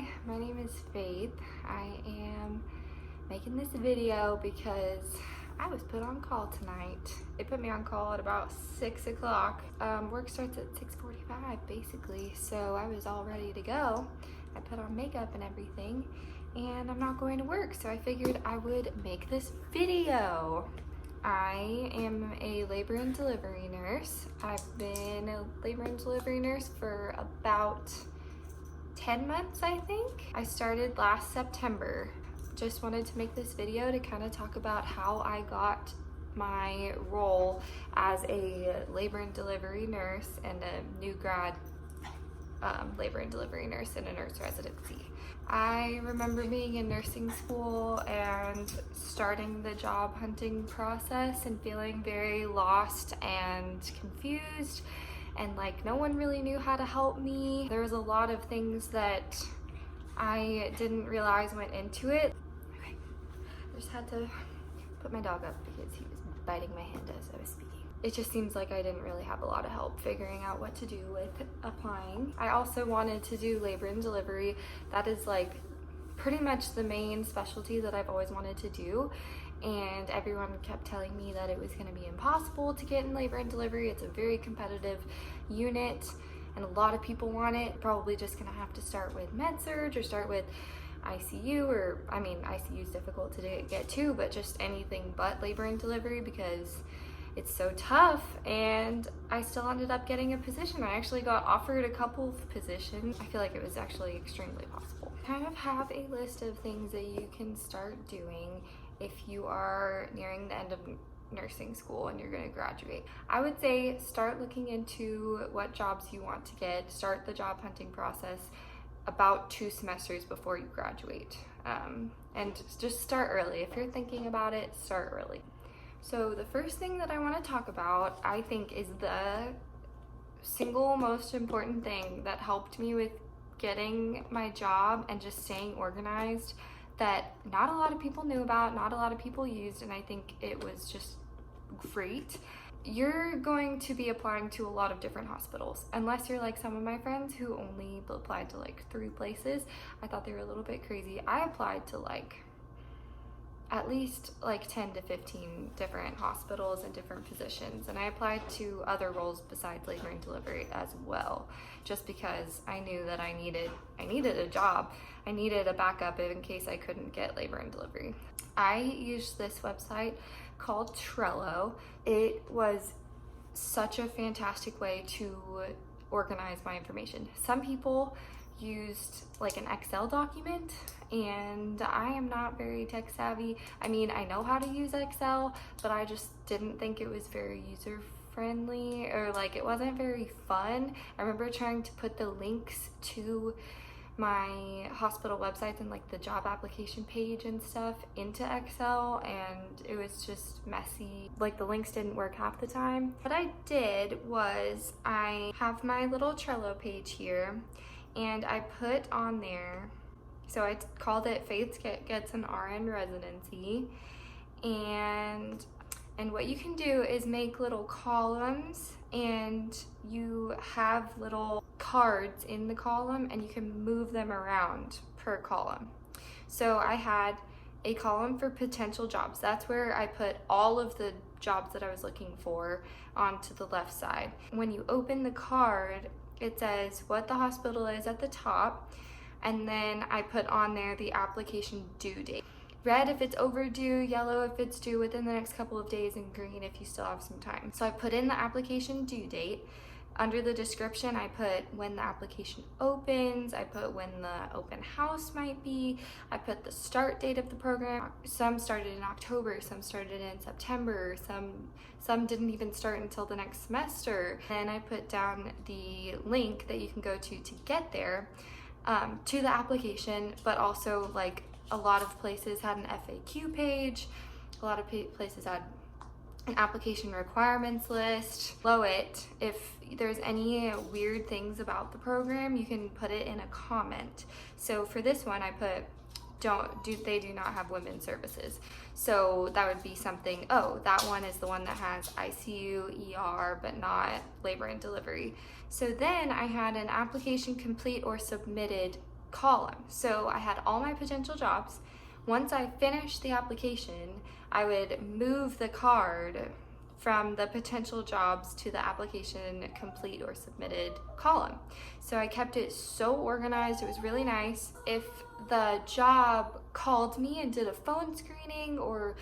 Hi, my name is Faith. I am making this video because I was put on call tonight. They put me on call at about 6 o'clock. Work starts at 6:45 basically, so I was all ready to go. I put on makeup and everything, and I'm not going to work, so I figured I would make this video. I am a labor and delivery nurse. I've been a labor and delivery nurse for about 10 months, I think. I started last September. Just wanted to make this video to kind of talk about how I got my role as a labor and delivery nurse and a new grad labor and delivery nurse in a nurse residency. I remember being in nursing school and starting the job hunting process and feeling very lost and confused, and like no one really knew how to help me. There was a lot of things that I didn't realize went into it. Okay. I just had to put my dog up because he was biting my hand as I was speaking. It just seems like I didn't really have a lot of help figuring out what to do with applying. I also wanted to do labor and delivery. That is like pretty much the main specialty that I've always wanted to do. And everyone kept telling me that it was going to be impossible to get in labor and delivery. It's a very competitive unit and a lot of people want it. Probably just going to have to start with med-surg or start with ICU, or I mean ICU is difficult to get to, but just anything but labor and delivery because it's so tough. And I still ended up getting a position. I actually got offered a couple of positions. I feel like it was actually extremely possible. I kind of have a list of things that you can start doing if you are nearing the end of nursing school and you're going to graduate. I would say start looking into what jobs you want to get. Start the job hunting process about 2 semesters before you graduate. And just start early. If you're thinking about it, start early. So the first thing that I want to talk about, I think, is the single most important thing that helped me with getting my job and just staying organized, that not a lot of people knew about, not a lot of people used, and I think it was just great. You're going to be applying to a lot of different hospitals, unless you're like some of my friends who only applied to like 3 places. I thought they were a little bit crazy. I applied to like at least like 10 to 15 different hospitals and different positions, and I applied to other roles besides labor and delivery as well, just because I knew that I needed a job. I needed a backup in case I couldn't get labor and delivery. I used this website called Trello. It was such a fantastic way to organize my information. Some people used like an Excel document, and I am not very tech savvy. I mean, I know how to use Excel, but I just didn't think it was very user friendly, or like it wasn't very fun. I remember trying to put the links to my hospital websites and like the job application page and stuff into Excel, and it was just messy. Like the links didn't work half the time. What I did was I have my little Trello page here, and I put on there, so I called it Faith Gets an RN Residency, and what you can do is make little columns, and you have little cards in the column and you can move them around per column. So I had a column for potential jobs. That's where I put all of the jobs that I was looking for onto the left side. When you open the card, it says what the hospital is at the top, and then I put on there the application due date. Red if it's overdue, yellow if it's due within the next couple of days, and green if you still have some time. So I put in the application due date. Under the description, I put when the application opens, I put when the open house might be, I put the start date of the program. Some started in October, some started in September, some didn't even start until the next semester. Then I put down the link that you can go to get there, to the application, but also like a lot of places had an FAQ page, a lot of places had an application requirements list. Below it, if there's any weird things about the program, you can put it in a comment. So for this one, I put they do not have women's services. So that would be something, oh, that one is the one that has ICU, ER, but not labor and delivery. So then I had an application complete or submitted column. So I had all my potential jobs. Once I finished the application, I would move the card from the potential jobs to the application complete or submitted column. So I kept it so organized. It was really nice. If the job called me and did a phone screening, or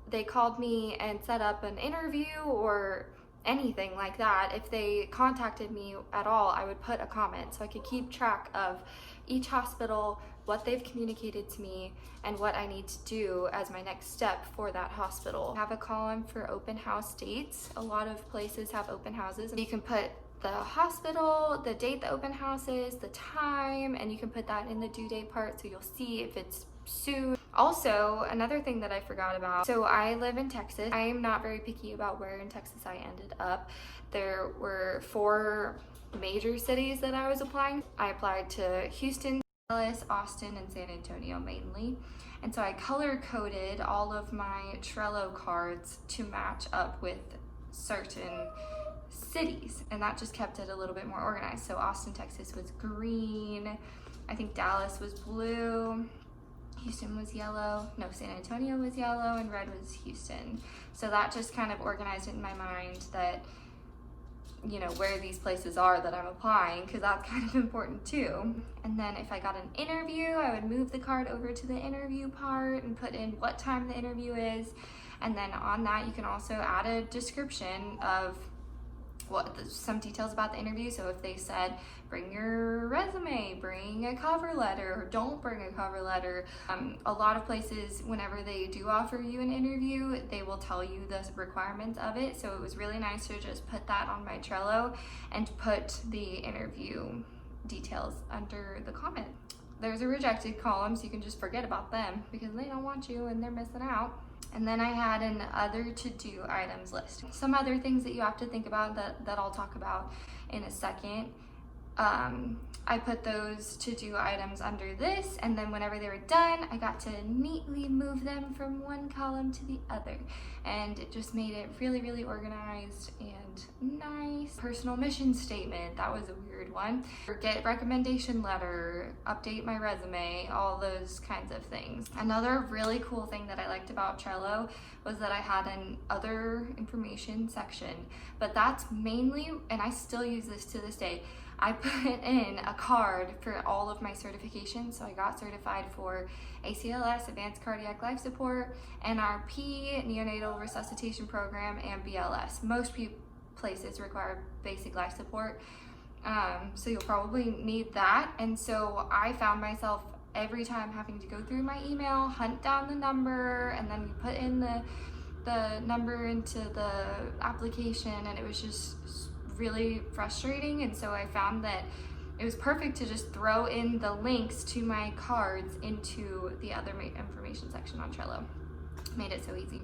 they called me and set up an interview or anything like that, if they contacted me at all, I would put a comment so I could keep track of each hospital, what they've communicated to me, and what I need to do as my next step for that hospital. I have a column for open house dates. A lot of places have open houses. You can put the hospital, the date the open house is, the time, and you can put that in the due date part so you'll see if it's soon. Also, another thing that I forgot about, so I live in Texas. I am not very picky about where in Texas I ended up. There were 4 major cities that I was applying. I applied to Houston, Dallas, Austin, and San Antonio mainly. And so I color coded all of my Trello cards to match up with certain cities, and that just kept it a little bit more organized. So Austin, Texas was green. I think Dallas was blue. Houston was yellow. No, San Antonio was yellow, and red was Houston. So that just kind of organized it in my mind that, you know, where these places are that I'm applying, because that's kind of important too. And then if I got an interview, I would move the card over to the interview part and put in what time the interview is. And then on that, you can also add a description of some details about the interview. So if they said, bring your resume, bring a cover letter, or don't bring a cover letter. A lot of places, whenever they do offer you an interview, they will tell you the requirements of it. So it was really nice to just put that on my Trello and put the interview details under the comment. There's a rejected column, so you can just forget about them because they don't want you and they're missing out. And then I had an other to-do items list. Some other things that you have to think about that I'll talk about in a second. I put those to-do items under this, and then whenever they were done, I got to neatly move them from one column to the other. And it just made it really, really organized and nice. Personal mission statement, that was a weird one. Get recommendation letter, update my resume, all those kinds of things. Another really cool thing that I liked about Trello was that I had an other information section, but that's mainly, and I still use this to this day, I put in a card for all of my certifications. So I got certified for ACLS, Advanced Cardiac Life Support, NRP, Neonatal Resuscitation Program, and BLS. Most places require basic life support. So you'll probably need that. And so I found myself every time having to go through my email, hunt down the number, and then you put in the number into the application, and it was just really frustrating. And so I found that it was perfect to just throw in the links to my cards into the other information section on Trello. Made it so easy.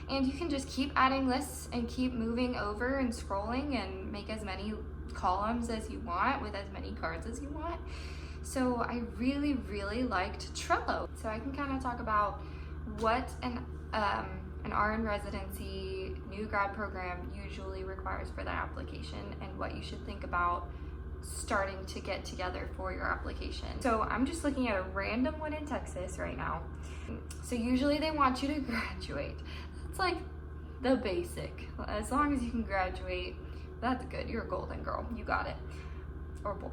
And you can just keep adding lists and keep moving over and scrolling and make as many columns as you want with as many cards as you want. So I really, really liked Trello. So I can kind of talk about what an RN residency new grad program usually requires for that application and what you should think about starting to get together for your application. So I'm just looking at a random one in Texas right now. So usually they want you to graduate. That's like the basic. As long as you can graduate, that's good. You're a golden girl. You got it. Or boy.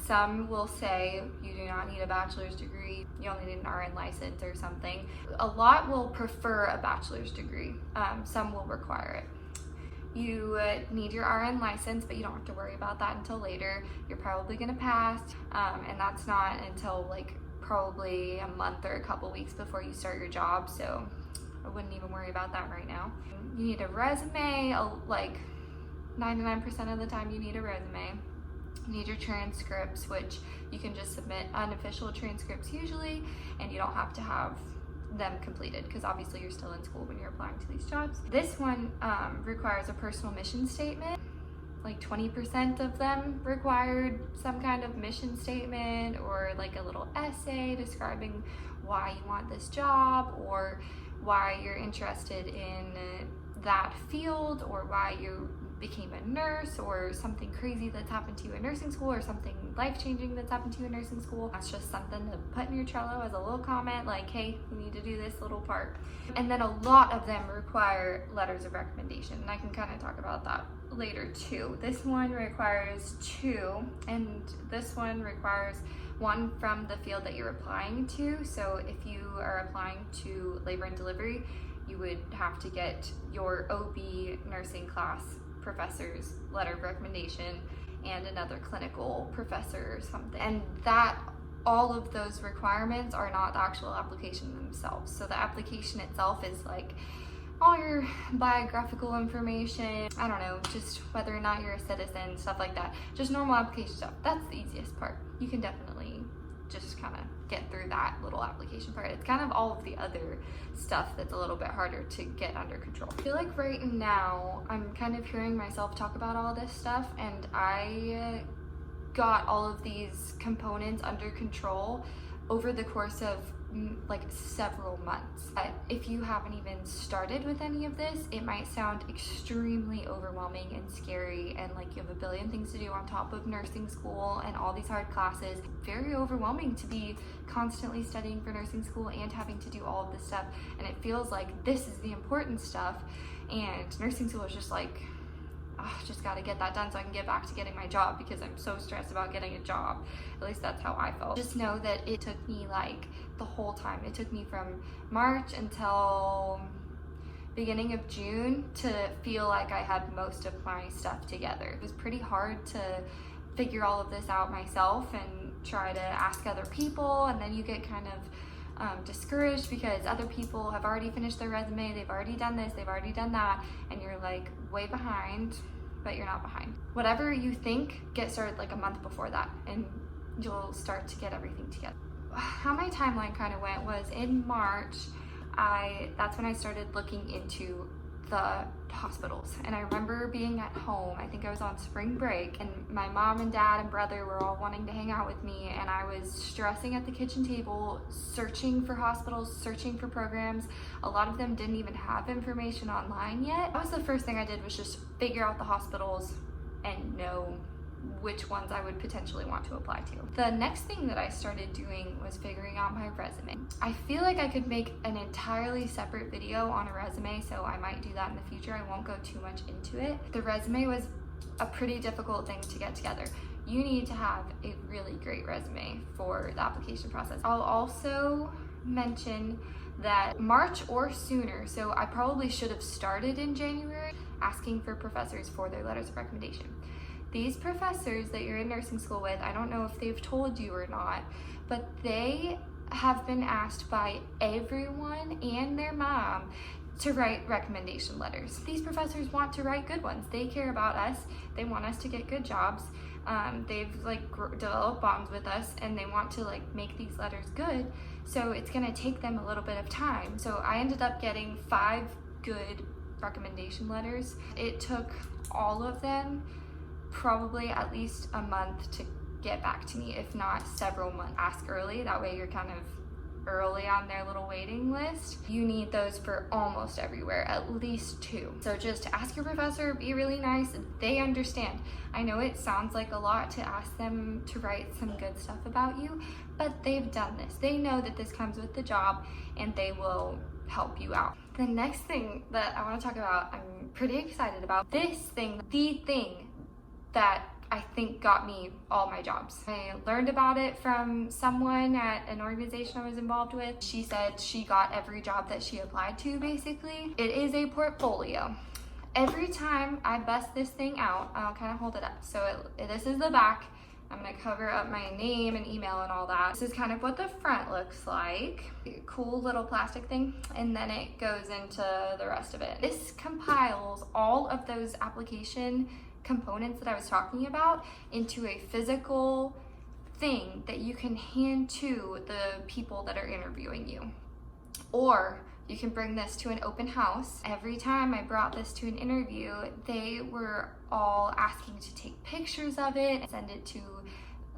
Some will say you do not need a bachelor's degree. You only need an RN license or something. A lot will prefer a bachelor's degree. Some will require it. You need your RN license, but you don't have to worry about that until later. You're probably gonna pass, and that's not until like probably a month or a couple weeks before you start your job, so I wouldn't even worry about that right now. You need a resume, like 99% of the time you need a resume. You need your transcripts, which you can just submit unofficial transcripts usually, and you don't have to have them completed because obviously you're still in school when you're applying to these jobs. This one requires a personal mission statement. Like 20% of them required some kind of mission statement or like a little essay describing why you want this job or why you're interested in that field or why you became a nurse, or something crazy that's happened to you in nursing school, or something life-changing that's happened to you in nursing school. That's just something to put in your Trello as a little comment, like, hey, you need to do this little part. And then a lot of them require letters of recommendation, and I can kind of talk about that later too. This one requires 2, and this one requires 1 from the field that you're applying to. So if you are applying to labor and delivery, you would have to get your OB nursing class professor's letter of recommendation and another clinical professor or something. And that all of those requirements are not the actual application themselves. So the application itself is like all your biographical information, I don't know, just whether or not you're a citizen, stuff like that. Just normal application stuff. That's the easiest part. You can definitely just kind of get through that little application part. It's kind of all of the other stuff that's a little bit harder to get under control. I feel like right now I'm kind of hearing myself talk about all this stuff, and I got all of these components under control over the course of like several months. If you haven't even started with any of this, it might sound extremely overwhelming and scary, and like you have a billion things to do on top of nursing school and all these hard classes. Very overwhelming to be constantly studying for nursing school and having to do all of this stuff, and it feels like this is the important stuff, and nursing school is just like, oh, just got to get that done so I can get back to getting my job, because I'm so stressed about getting a job. At least that's how I felt. Just know that it took me like the whole time. It took me from March until beginning of June to feel like I had most of my stuff together. It was pretty hard to figure all of this out myself and try to ask other people, and then you get kind of discouraged because other people have already finished their resume, they've already done this, they've already done that, and you're like way behind, but you're not behind. Whatever you think, get started like a month before that, and you'll start to get everything together. How my timeline kind of went was in March, that's when I started looking into the hospitals, and I remember being at home. I think I was on spring break, and my mom and dad and brother were all wanting to hang out with me, and I was stressing at the kitchen table, searching for hospitals, searching for programs. A lot of them didn't even have information online yet. That was the first thing I did, was just figure out the hospitals and know which ones I would potentially want to apply to. The next thing that I started doing was figuring out my resume. I feel like I could make an entirely separate video on a resume, so I might do that in the future. I won't go too much into it. The resume was a pretty difficult thing to get together. You need to have a really great resume for the application process. I'll also mention that March or sooner, so I probably should have started in January, asking for professors for their letters of recommendation. These professors that you're in nursing school with, I don't know if they've told you or not, but they have been asked by everyone and their mom to write recommendation letters. These professors want to write good ones. They care about us. They want us to get good jobs. They've like developed bonds with us, and they want to like make these letters good. So it's gonna take them a little bit of time. So I ended up getting 5 good recommendation letters. It took all of them probably at least a month to get back to me, if not several months. Ask early, that way you're kind of early on their little waiting list. You need those for almost everywhere, at least 2. So just ask your professor, be really nice, they understand. I know it sounds like a lot to ask them to write some good stuff about you, but they've done this. They know that this comes with the job, and they will help you out. The next thing that I want to talk about, I'm pretty excited about. The thing that I think got me all my jobs. I learned about it from someone at an organization I was involved with. She said she got every job that she applied to, basically. It is a portfolio. Every time I bust this thing out, I'll kind of hold it up. So this is the back. I'm gonna cover up my name and email and all that. This is kind of what the front looks like. Cool little plastic thing. And then it goes into the rest of it. This compiles all of those application components that I was talking about into a physical thing that you can hand to the people that are interviewing you. Or you can bring this to an open house. Every time I brought this to an interview, they were all asking to take pictures of it and send it to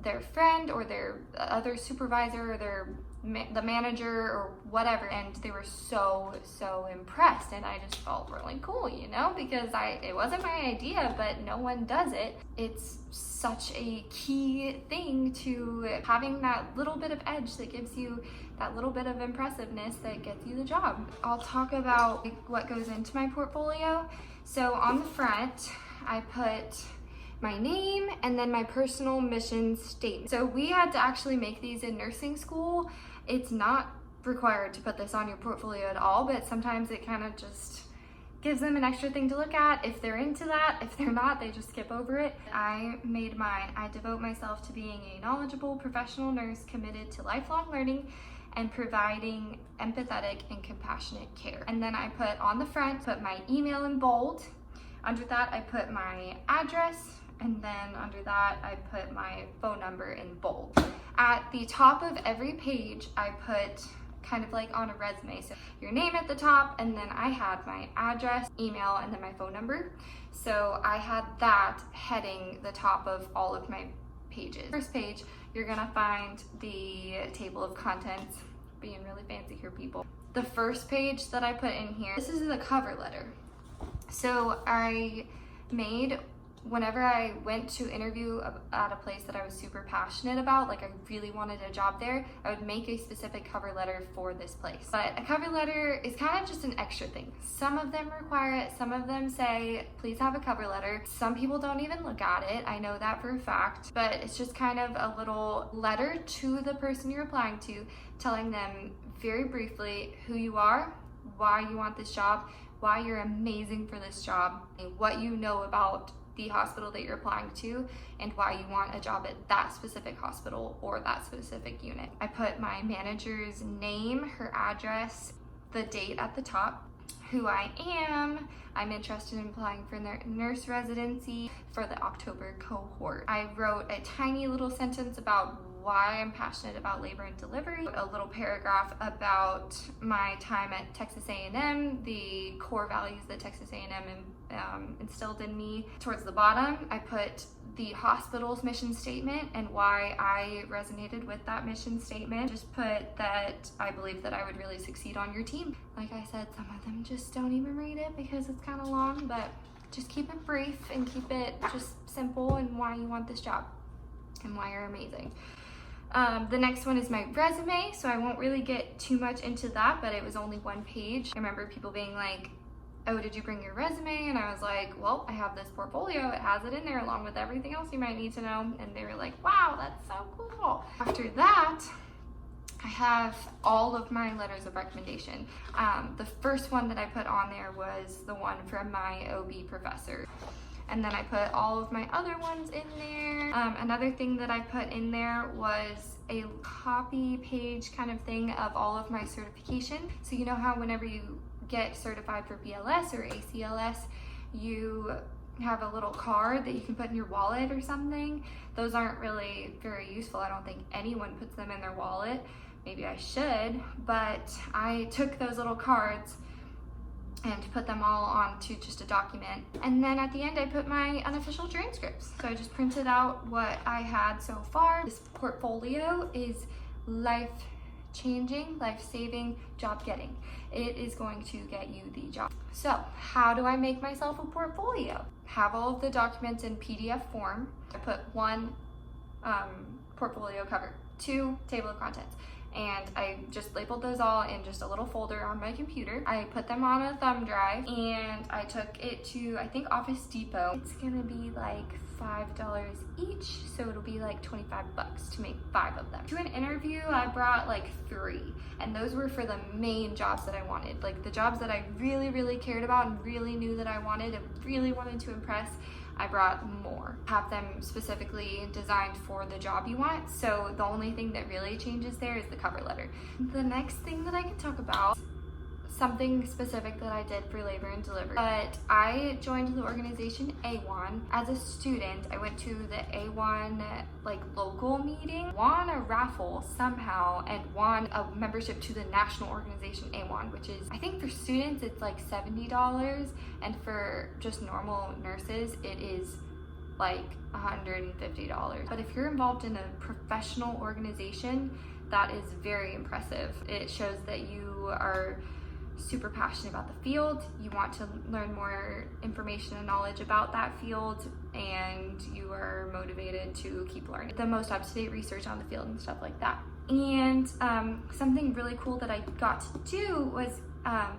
their friend or their other supervisor or the manager or whatever, and they were so impressed, and I just felt really cool, you know, because it wasn't my idea, but no one does it. It's such a key thing to having that little bit of edge that gives you that little bit of impressiveness that gets you the job. I'll talk about what goes into my portfolio. So on the front, I put my name and then my personal mission statement. So we had to actually make these in nursing school. It's not required to put this on your portfolio at all, but sometimes it kind of just gives them an extra thing to look at if they're into that. If they're not, they just skip over it. I made mine. I devote myself to being a knowledgeable professional nurse committed to lifelong learning and providing empathetic and compassionate care. And then I put on the front, put my email in bold. Under that, I put my address, and then under that, I put my phone number in bold. At the top of every page, I put kind of like on a resume, so your name at the top, and then I had my address, email, and then my phone number. So I had that heading the top of all of my pages. First page, you're gonna find the table of contents. Being really fancy here, people. The first page that I put in here, this is the cover letter. So I made, whenever I went to interview at a place that I was super passionate about, like I really wanted a job there, I would make a specific cover letter for this place. But a cover letter is kind of just an extra thing. Some of them require it, some of them say, please have a cover letter. Some people don't even look at it, I know that for a fact, but it's just kind of a little letter to the person you're applying to, telling them very briefly who you are, why you want this job, why you're amazing for this job, and what you know about the hospital that you're applying to, and why you want a job at that specific hospital or that specific unit. I put my manager's name, her address, the date at the top, who I am. I'm interested in applying for nurse residency for the October cohort. I wrote a tiny little sentence about why I'm passionate about labor and delivery, a little paragraph about my time at Texas A&M, the core values that Texas A&M instilled in me. Towards the bottom, I put the hospital's mission statement and why I resonated with that mission statement. Just put that I believe that I would really succeed on your team. Like I said, some of them just don't even read it because it's kind of long, but just keep it brief and keep it just simple and why you want this job and why you're amazing. The next one is my resume, so I won't really get too much into that, but it was only one page. I remember people being like, oh, did you bring your resume? And I was like, well, I have this portfolio. It has it in there along with everything else you might need to know. And they were like, wow, that's so cool. After that, I have all of my letters of recommendation. The first one that I put on there was the one from my OB professor. And then I put all of my other ones in there. Another thing that I put in there was a copy page kind of thing of all of my certification. So you know how whenever you get certified for BLS or ACLS, you have a little card that you can put in your wallet or something. Those aren't really very useful. I don't think anyone puts them in their wallet. Maybe I should, but I took those little cards and put them all onto just a document. And then at the end, I put my unofficial transcripts. So I just printed out what I had so far. This portfolio is life-changing, life-saving, job-getting. It is going to get you the job. So how do I make myself a portfolio? Have all of the documents in PDF form. I put 1 portfolio cover, 2 table of contents. And I just labeled those all in just a little folder on my computer. I put them on a thumb drive and I took it to, I think, Office Depot. It's gonna be like $5 each, so it'll be like 25 bucks to make 5 of them. To an interview, I brought like 3, and those were for the main jobs that I wanted, like the jobs that I really cared about and really knew that I wanted and really wanted to impress. I brought more. Have them specifically designed for the job you want, so the only thing that really changes there is the cover letter. The next thing that I can talk about, something specific that I did for labor and delivery, but I joined the organization A1 as a student. I went to the A1 like local meeting, won a raffle somehow, and won a membership to the national organization A1, which is, I think for students it's like $70, and for just normal nurses it is like $150. But if you're involved in a professional organization, that is very impressive. It shows that you are super passionate about the field, you want to learn more information and knowledge about that field, and you are motivated to keep learning the most up-to-date research on the field and stuff like that. And something really cool that I got to do was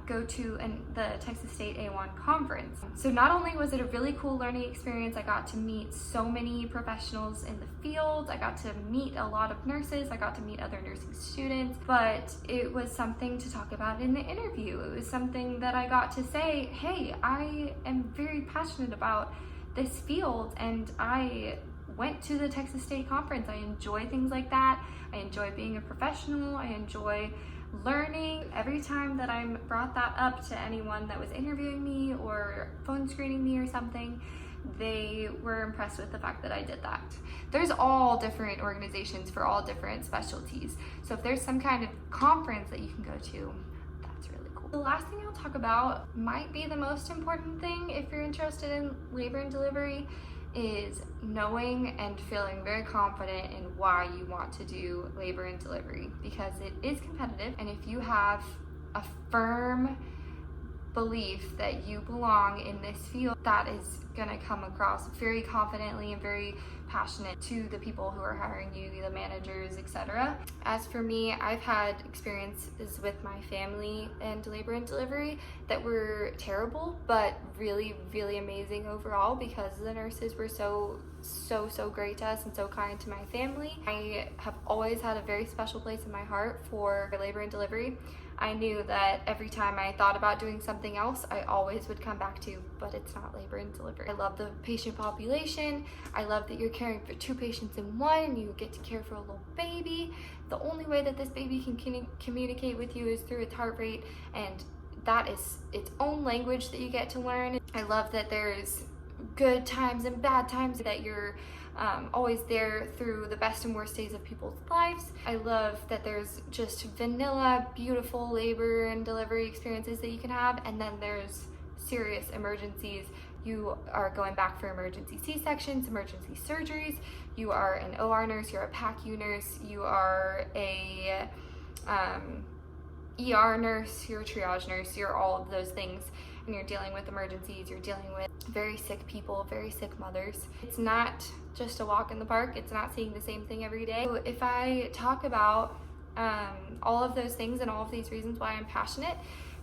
go to the Texas State A1 conference. So not only was it a really cool learning experience, I got to meet so many professionals in the field, I got to meet a lot of nurses, I got to meet other nursing students, but it was something to talk about in the interview. It was something that I got to say, hey, I am very passionate about this field, and I went to the Texas State conference. I enjoy things like that. I enjoy being a professional. I enjoy learning. Every time that I brought that up to anyone that was interviewing me or phone screening me or something, they were impressed with the fact that I did that. There's all different organizations for all different specialties. So if there's some kind of conference that you can go to, that's really cool. The last thing I'll talk about might be the most important thing if you're interested in labor and delivery, is knowing and feeling very confident in why you want to do labor and delivery, because it is competitive, and if you have a firm belief that you belong in this field, that is going to come across very confidently and very passionate to the people who are hiring you, the managers, etc. As for me, I've had experiences with my family and labor and delivery that were terrible, but really, really amazing overall, because the nurses were so great to us and so kind to my family. I have always had a very special place in my heart for labor and delivery. I knew that every time I thought about doing something else, I always would come back to, but it's not labor and delivery. I love the patient population. I love that you're caring for 2 patients in one, and you get to care for a little baby. The only way that this baby can communicate with you is through its heart rate, and that is its own language that you get to learn. I love that there's good times and bad times, that you're always there through the best and worst days of people's lives. I love that there's just vanilla, beautiful labor and delivery experiences that you can have, and then there's serious emergencies. You are going back for emergency C-sections, emergency surgeries. You are an OR nurse, you're a PACU nurse, you are a ER nurse, you're a triage nurse, you're all of those things, and you're dealing with emergencies, you're dealing with very sick people, very sick mothers. It's not just a walk in the park, it's not seeing the same thing every day. So if I talk about all of those things and all of these reasons why I'm passionate,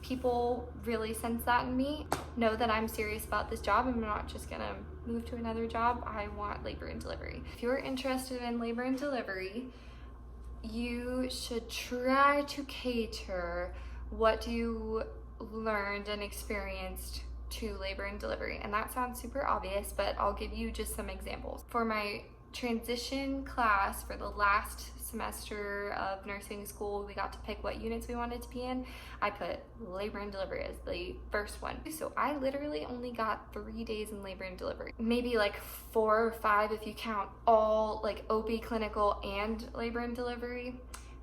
people really sense that in me, know that I'm serious about this job. I'm not just gonna move to another job. I want labor and delivery. If you're interested in labor and delivery, you should try to cater what you learned and experienced to labor and delivery. And that sounds super obvious, but I'll give you just some examples. For my transition class for the last semester of nursing school, we got to pick what units we wanted to be in. I put labor and delivery as the first one. So I literally only got 3 days in labor and delivery. Maybe like 4 or 5 if you count all like OB clinical and labor and delivery.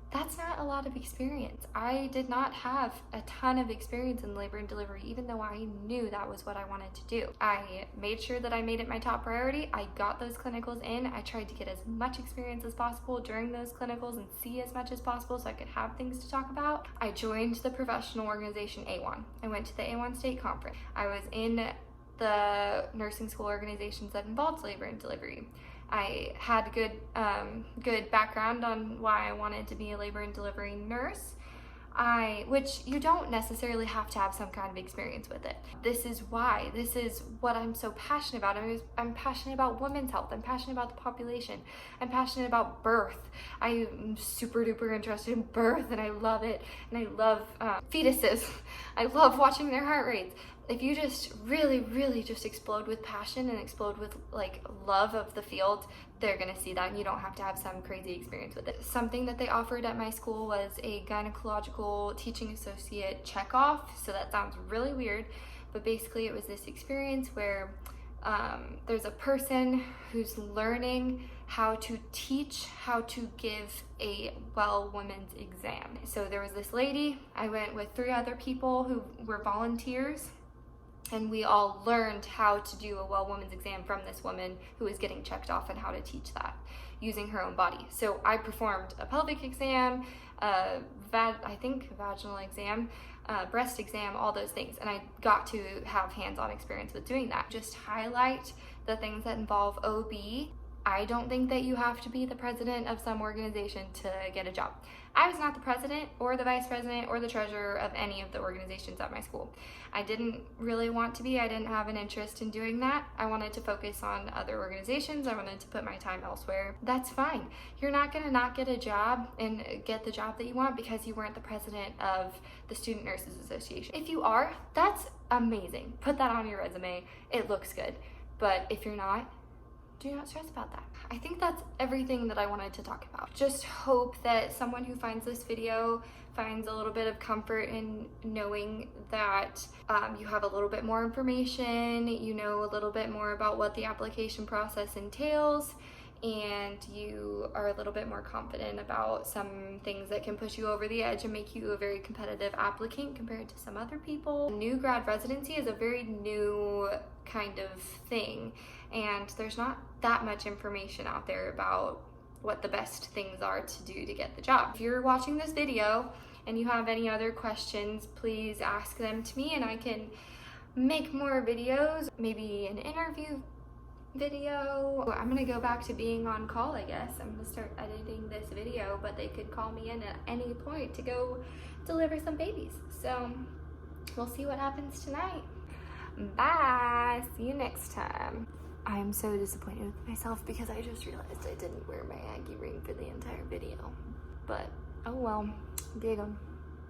That's not a lot of experience. I did not have a ton of experience in labor and delivery, even though I knew that was what I wanted to do. I made sure that I made it my top priority. I got those clinicals in. I tried to get as much experience as possible during those clinicals and see as much as possible so I could have things to talk about. I joined the professional organization A1. I went to the A1 state conference. I was in the nursing school organizations that involved labor and delivery. I had good background on why I wanted to be a labor and delivery nurse, which you don't necessarily have to have some kind of experience with it. This is why. This is what I'm so passionate about. I'm passionate about women's health. I'm passionate about the population. I'm passionate about birth. I'm super duper interested in birth, and I love it. And I love fetuses. I love watching their heart rates. If you just really just explode with passion and explode with like love of the field, they're gonna see that, and you don't have to have some crazy experience with it. Something that they offered at my school was a gynecological teaching associate checkoff. So that sounds really weird, but basically it was this experience where there's a person who's learning how to teach how to give a well women's exam. So there was this lady, I went with 3 other people who were volunteers, And we all learned how to do a well woman's exam from this woman who was getting checked off and how to teach that using her own body. So I performed a pelvic exam, I think vaginal exam, breast exam, all those things. And I got to have hands-on experience with doing that. Just highlight the things that involve OB. I don't think that you have to be the president of some organization to get a job. I was not the president or the vice president or the treasurer of any of the organizations at my school. I didn't really want to be. I didn't have an interest in doing that. I wanted to focus on other organizations. I wanted to put my time elsewhere. That's fine. You're not gonna not get a job and get the job that you want because you weren't the president of the Student Nurses Association. If you are, that's amazing. Put that on your resume. It looks good. But if you're not, do not stress about that. I think that's everything that I wanted to talk about. Just hope that someone who finds this video finds a little bit of comfort in knowing that you have a little bit more information, you know a little bit more about what the application process entails, and you are a little bit more confident about some things that can push you over the edge and make you a very competitive applicant compared to some other people. New grad residency is a very new kind of thing, and there's not that much information out there about what the best things are to do to get the job. If you're watching this video and you have any other questions, please ask them to me and I can make more videos, maybe an interview video. I'm gonna go back to being on call, I guess. I'm gonna start editing this video, but they could call me in at any point to go deliver some babies. So we'll see what happens tonight. Bye, see you next time. I am so disappointed with myself because I just realized I didn't wear my Aggie ring for the entire video. But oh well, Diego.